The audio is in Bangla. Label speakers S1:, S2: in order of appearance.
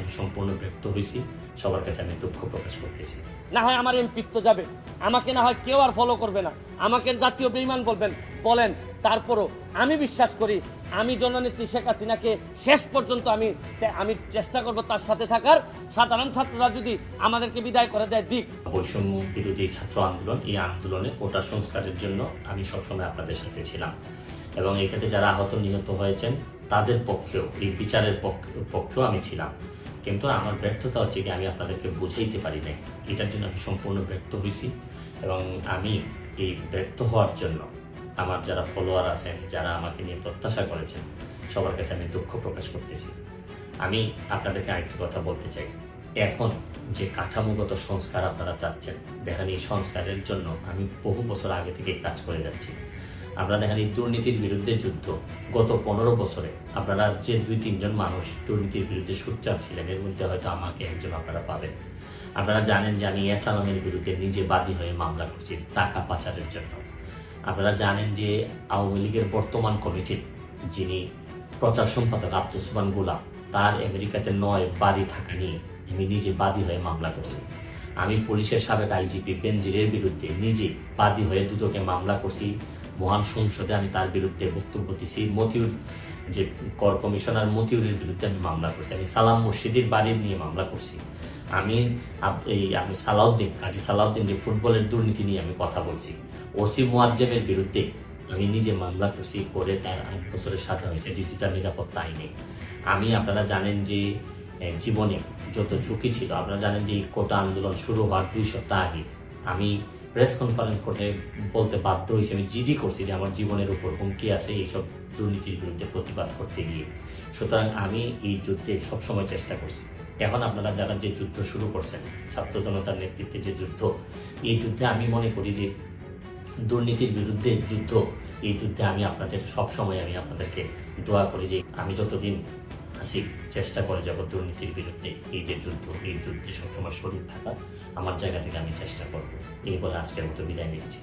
S1: আমি সম্পূর্ণ ব্যর্থ হয়েছি। সবার কাছে আমি দুঃখ প্রকাশ করতেছি।
S2: না হয় আমার এমপিত্ব যাবে, আমাকে না হয় কেউ আর ফলো করবে না, আমাকে জাতীয় বেঈমান বলেন, তারপরও আমি বিশ্বাস করি আমি জননেত্রী শেখ হাসিনাকে শেষ পর্যন্ত আমি চেষ্টা করব তার সাথে থাকার। সাধারণ ছাত্ররা যদি আমাদেরকে বিদায় করে দেয় দিক।
S1: বৈষম্য বিরোধী ছাত্র আন্দোলন, এই আন্দোলনে কোটা সংস্কারের জন্য আমি সবসময় আপনাদের সাথে ছিলাম এবং এটাতে যারা আহত নিহত হয়েছেন তাদের পক্ষেও, এই বিচারের পক্ষেও আমি ছিলাম। কিন্তু আমার ব্যর্থতা হচ্ছে কি, আমি আপনাদেরকে বুঝাইতে পারি নাই। এটার জন্য আমি সম্পূর্ণ ব্যর্থ হয়েছি এবং আমি এই ব্যর্থ হওয়ার জন্য আমার যারা ফলোয়ার আছেন, যারা আমাকে নিয়ে প্রত্যাশা করেছেন, সবার কাছে আমি দুঃখ প্রকাশ করতেছি। আমি আপনাদেরকে আরেকটি কথা বলতে চাই। এখন যে কাঠামোগত সংস্কার আপনারা চাচ্ছেন, দেখেন এই সংস্কারের জন্য আমি বহু বছর আগে থেকে কাজ করে যাচ্ছি। আপনারা দেখেন এই দুর্নীতির বিরুদ্ধে যুদ্ধ গত 15 বছরে আপনারা যে 2-3 জন মানুষ দুর্নীতির বিরুদ্ধে সোচ্চার ছিলেন, এর মধ্যে হয়তো আমাকে একজন আপনারা পাবেন। আপনারা জানেন যে আমি এস আলমের বিরুদ্ধে নিজে বাদী হয়ে মামলা করছি টাকা পাচারের জন্য। আপনারা জানেন যে আওয়ামী লীগের বর্তমান কমিটির যিনি প্রচার সম্পাদক আব্দুসমান গোলাম, তার আমেরিকাতে 9 বাড়ি থাকা নিয়ে আমি নিজে বাদী হয়ে মামলা করছি। আমি পুলিশের সাবেক আইজিপি বেনজিরের বিরুদ্ধে নিজে বাদী হয়ে দুদকে মামলা করছি। মহান সংসদে আমি তার বিরুদ্ধে বক্তব্য দিছি। মতিউর যে কর কমিশনার মতিউরের বিরুদ্ধে আমি মামলা করছি। আমি সালাম মুর্শিদির বাড়ির নিয়ে মামলা করছি। আমি সালাউদ্দিন, কাজী সালাউদ্দিন যে ফুটবলের দুর্নীতি নিয়ে আমি কথা বলছি। ওসি মুয়াজ্জেমের বিরুদ্ধে আমি নিজে মামলা করছি, করে তার 8 বছরের সাজা হয়েছে ডিজিটাল নিরাপত্তা আইনে। আপনারা জানেন যে জীবনে যত ঝুঁকি ছিল, আপনারা জানেন যে এই কোটা আন্দোলন শুরু হওয়ার 2 সপ্তাহ আগে আমি প্রেস কনফারেন্স করতে বলতে বাধ্য হয়েছি, আমি জিডি করছি যে আমার জীবনের উপর হুমকি আছে এইসব দুর্নীতির বিরুদ্ধে প্রতিবাদ করতে গিয়ে। সুতরাং আমি এই যুদ্ধে সবসময় চেষ্টা করছি। এখন আপনারা যারা যে যুদ্ধ শুরু করছেন, ছাত্র জনতার নেতৃত্বে যে যুদ্ধ, এই যুদ্ধে আমি মনে করি যে দুর্নীতির বিরুদ্ধে যুদ্ধ, এই যুদ্ধে আমি আপনাদেরকে দোয়া করি যে আমি যতদিন আছি চেষ্টা করে যাব দুর্নীতির বিরুদ্ধে এই যে যুদ্ধ, এই যুদ্ধে সবসময় শরীর থাকা। আমার জায়গা থেকে আমি চেষ্টা করব। এই বলে আজকের মতো বিদায় নিচ্ছি।